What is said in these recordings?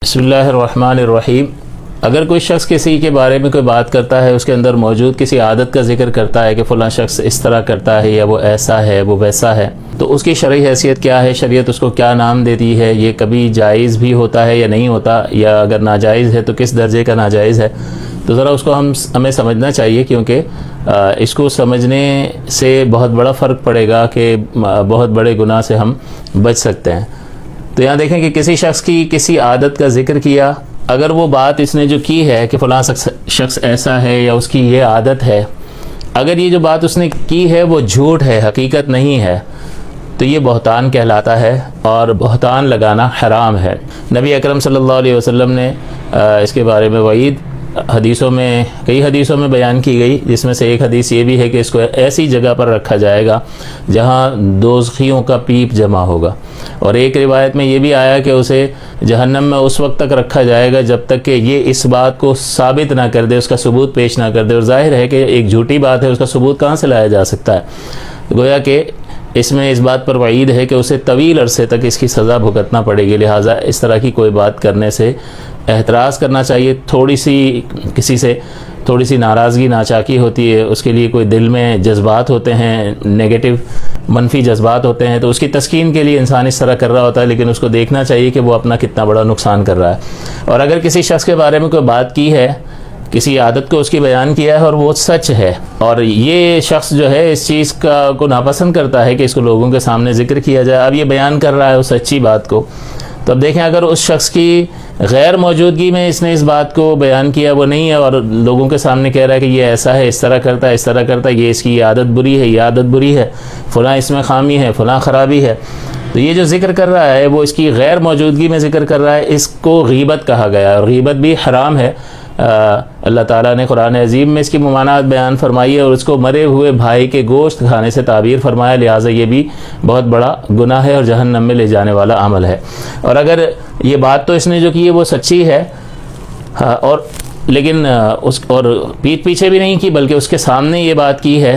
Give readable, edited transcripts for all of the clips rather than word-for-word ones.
بسم اللہ الرحمن الرحیم۔ اگر کوئی شخص کسی کے بارے میں کوئی بات کرتا ہے، اس کے اندر موجود کسی عادت کا ذکر کرتا ہے کہ فلاں شخص اس طرح کرتا ہے یا وہ ایسا ہے وہ ویسا ہے، تو اس کی شرعی حیثیت کیا ہے، شریعت اس کو کیا نام دیتی ہے، یہ کبھی جائز بھی ہوتا ہے یا نہیں ہوتا، یا اگر ناجائز ہے تو کس درجے کا ناجائز ہے، تو ذرا اس کو ہمیں سمجھنا چاہیے، کیونکہ اس کو سمجھنے سے بہت بڑا فرق پڑے گا کہ بہت بڑے گناہ سے ہم بچ سکتے ہیں۔ تو یہاں دیکھیں کہ کسی شخص کی کسی عادت کا ذکر کیا، اگر وہ بات اس نے جو کی ہے کہ فلاں شخص ایسا ہے یا اس کی یہ عادت ہے، اگر یہ جو بات اس نے کی ہے وہ جھوٹ ہے، حقیقت نہیں ہے، تو یہ بہتان کہلاتا ہے، اور بہتان لگانا حرام ہے۔ نبی اکرم صلی اللہ علیہ وسلم نے اس کے بارے میں وعید کئی حدیثوں میں بیان کی گئی، جس میں سے ایک حدیث یہ بھی ہے کہ اس کو ایسی جگہ پر رکھا جائے گا جہاں دوزخیوں کا پیپ جمع ہوگا، اور ایک روایت میں یہ بھی آیا کہ اسے جہنم میں اس وقت تک رکھا جائے گا جب تک کہ یہ اس بات کو ثابت نہ کر دے، اس کا ثبوت پیش نہ کر دے، اور ظاہر ہے کہ ایک جھوٹی بات ہے، اس کا ثبوت کہاں سے لایا جا سکتا ہے، گویا کہ اس میں اس بات پر وعید ہے کہ اسے طویل عرصے تک اس کی سزا بھگتنا پڑے گی، لہٰذا اس طرح کی کوئی بات کرنے سے احتراز کرنا چاہیے۔ کسی سے تھوڑی سی ناراضگی ناچاکی ہوتی ہے، اس کے لیے کوئی دل میں جذبات ہوتے ہیں، نیگیٹو منفی جذبات ہوتے ہیں، تو اس کی تسکین کے لیے انسان اس طرح کر رہا ہوتا ہے، لیکن اس کو دیکھنا چاہیے کہ وہ اپنا کتنا بڑا نقصان کر رہا ہے۔ اور اگر کسی شخص کے بارے میں کوئی بات کی ہے، کسی عادت کو اس کی بیان کیا ہے اور وہ سچ ہے، اور یہ شخص جو ہے اس چیز کو ناپسند کرتا ہے کہ اس کو لوگوں کے سامنے ذکر کیا جائے، اب یہ بیان کر رہا ہے اس سچی بات کو، تو اب دیکھیں اگر اس شخص کی غیر موجودگی میں اس نے اس بات کو بیان کیا، وہ نہیں ہے، اور لوگوں کے سامنے کہہ رہا ہے کہ یہ ایسا ہے، اس طرح کرتا ہے، اس طرح کرتا ہے، یہ اس کی عادت بری ہے، یہ عادت بری ہے، فلاں اس میں خامی ہے، فلاں خرابی ہے، تو یہ جو ذکر کر رہا ہے وہ اس کی غیر موجودگی میں ذکر کر رہا ہے، اس کو غیبت کہا گیا ہے، اور غیبت بھی حرام ہے۔ اللہ تعالیٰ نے قرآن عظیم میں اس کی ممانعت بیان فرمائی ہے، اور اس کو مرے ہوئے بھائی کے گوشت کھانے سے تعبیر فرمایا، لہٰذا یہ بھی بہت بڑا گناہ ہے اور جہنم میں لے جانے والا عمل ہے۔ اور اگر یہ بات تو اس نے جو کی ہے وہ سچی ہے، لیکن پیٹھ پیچھے بھی نہیں کی بلکہ اس کے سامنے یہ بات کی ہے،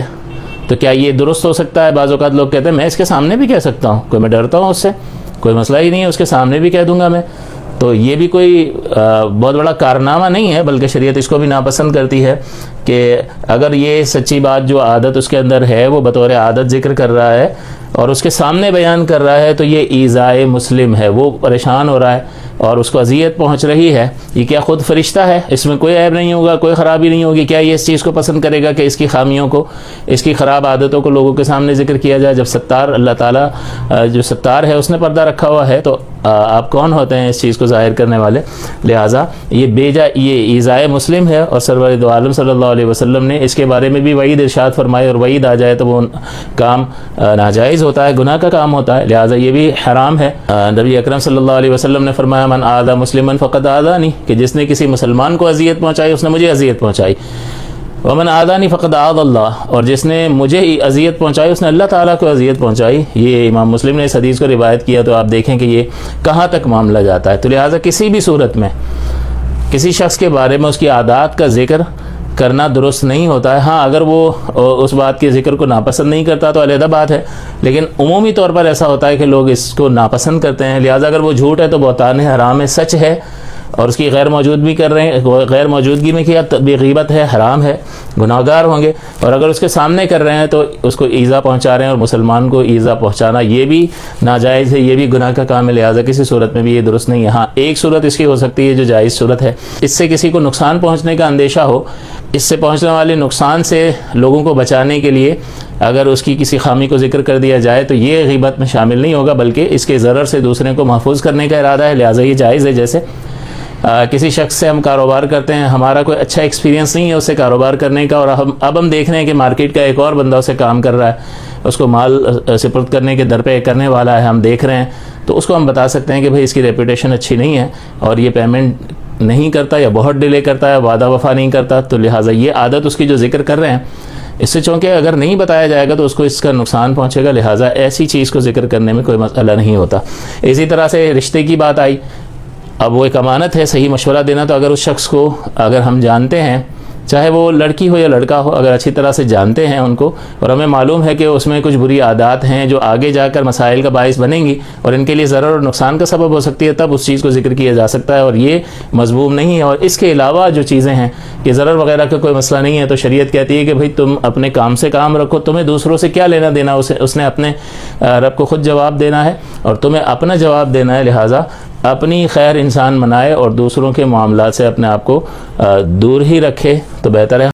تو کیا یہ درست ہو سکتا ہے؟ بعض اوقات لوگ کہتے ہیں میں اس کے سامنے بھی کہہ سکتا ہوں، کوئی میں ڈرتا ہوں اس سے، کوئی مسئلہ ہی نہیں ہے، اس کے سامنے بھی کہہ دوں گا میں، تو یہ بھی کوئی بہت بڑا کارنامہ نہیں ہے، بلکہ شریعت اس کو بھی ناپسند کرتی ہے کہ اگر یہ سچی بات جو عادت اس کے اندر ہے وہ بطور عادت ذکر کر رہا ہے اور اس کے سامنے بیان کر رہا ہے، تو یہ ایذائے مسلم ہے، وہ پریشان ہو رہا ہے اور اس کو اذیت پہنچ رہی ہے۔ یہ کیا خود فرشتہ ہے؟ اس میں کوئی عیب نہیں ہوگا، کوئی خرابی نہیں ہوگی، کیا یہ اس چیز کو پسند کرے گا کہ اس کی خامیوں کو، اس کی خراب عادتوں کو لوگوں کے سامنے ذکر کیا جائے؟ جب ستار اللہ تعالیٰ جو ستار ہے اس نے پردہ رکھا ہوا ہے، تو آپ کون ہوتے ہیں اس چیز کو ظاہر کرنے والے؟ لہٰذا یہ ایذائے مسلم ہے، اور سرور دو عالم صلی اللہ علیہ وسلم نے اس کے بارے میں بھی وعید ارشاد فرمائے، اور وعید آ جائے تو وہ کام ناجائز ہوتا ہے، گناہ کا کام ہوتا ہے، لہٰذا یہ بھی حرام ہے۔ نبی اکرم صلی اللہ علیہ وسلم نے فرمایا من آذی مسلما فقد آذانی، کہ جس نے کسی مسلمان کو اذیت پہنچائی اس نے مجھے اذیت پہنچائی، ومن آذانی فقد آذی اللہ، اور جس نے مجھے اذیت پہنچائی اس نے اللہ تعالیٰ کو اذیت پہنچائی۔ یہ امام مسلم نے اس حدیث کو روایت کیا، تو آپ دیکھیں کہ یہ کہاں تک معاملہ جاتا ہے۔ تو لہٰذا کسی بھی صورت میں کسی شخص کے بارے میں اس کی عادات کا ذکر کرنا درست نہیں ہوتا ہے۔ ہاں اگر وہ اس بات کے ذکر کو ناپسند نہیں کرتا تو علیحدہ بات ہے، لیکن عمومی طور پر ایسا ہوتا ہے کہ لوگ اس کو ناپسند کرتے ہیں، لہٰذا اگر وہ جھوٹ ہے تو بہتان ہے، حرام ہے، سچ ہے، اور اس کی غیر موجودگی میں کیا بھی غیبت ہے، حرام ہے، گناہ گار ہوں گے، اور اگر اس کے سامنے کر رہے ہیں تو اس کو ایذا پہنچا رہے ہیں، اور مسلمان کو ایذا پہنچانا یہ بھی ناجائز ہے، یہ بھی گناہ کا کام ہے، لہٰذا کسی صورت میں بھی یہ درست نہیں ہے۔ ہاں ایک صورت اس کی ہو سکتی ہے جو جائز صورت ہے، اس سے کسی کو نقصان پہنچنے کا اندیشہ ہو، اس سے پہنچنے والے نقصان سے لوگوں کو بچانے کے لیے اگر اس کی کسی خامی کو ذکر کر دیا جائے تو یہ غیبت میں شامل نہیں ہوگا، بلکہ اس کے ضرر سے دوسرے کو محفوظ کرنے کا ارادہ ہے، لہٰذا یہ جائز ہے۔ جیسے کسی شخص سے ہم کاروبار کرتے ہیں، ہمارا کوئی اچھا ایکسپیرینس نہیں ہے اس سے کاروبار کرنے کا، اور اب ہم دیکھ رہے ہیں کہ مارکیٹ کا ایک اور بندہ اسے کام کر رہا ہے، اس کو مال سپرد کرنے کے در پہ کرنے والا ہے، ہم دیکھ رہے ہیں، تو اس کو ہم بتا سکتے ہیں کہ بھائی اس کی ریپوٹیشن اچھی نہیں ہے اور یہ پیمنٹ نہیں کرتا یا بہت ڈیلے کرتا ہے، وعدہ وفا نہیں کرتا، تو لہٰذا یہ عادت اس کی جو ذکر کر رہے ہیں اس سے چونکہ اگر نہیں بتایا جائے گا تو اس کو اس کا نقصان پہنچے گا، لہٰذا ایسی چیز کو ذکر کرنے میں کوئی مسئلہ نہیں ہوتا۔ اسی طرح سے رشتے کی بات آئی، اب وہ ایک امانت ہے صحیح مشورہ دینا، تو اگر اس شخص کو اگر ہم جانتے ہیں چاہے وہ لڑکی ہو یا لڑکا ہو، اگر اچھی طرح سے جانتے ہیں ان کو اور ہمیں معلوم ہے کہ اس میں کچھ بری عادات ہیں جو آگے جا کر مسائل کا باعث بنیں گی اور ان کے لیے ضرر اور نقصان کا سبب ہو سکتی ہے، تب اس چیز کو ذکر کیا جا سکتا ہے اور یہ مذموم نہیں ہے۔ اور اس کے علاوہ جو چیزیں ہیں کہ ضرر وغیرہ کا کوئی مسئلہ نہیں ہے تو شریعت کہتی ہے کہ بھئی تم اپنے کام سے کام رکھو، تمہیں دوسروں سے کیا لینا دینا، اس نے اپنے رب کو خود جواب دینا ہے اور تمہیں اپنا جواب دینا ہے، لہٰذا اپنی خیر انسان منائے اور دوسروں کے معاملات سے اپنے آپ کو دور ہی رکھے تو بہتر ہے۔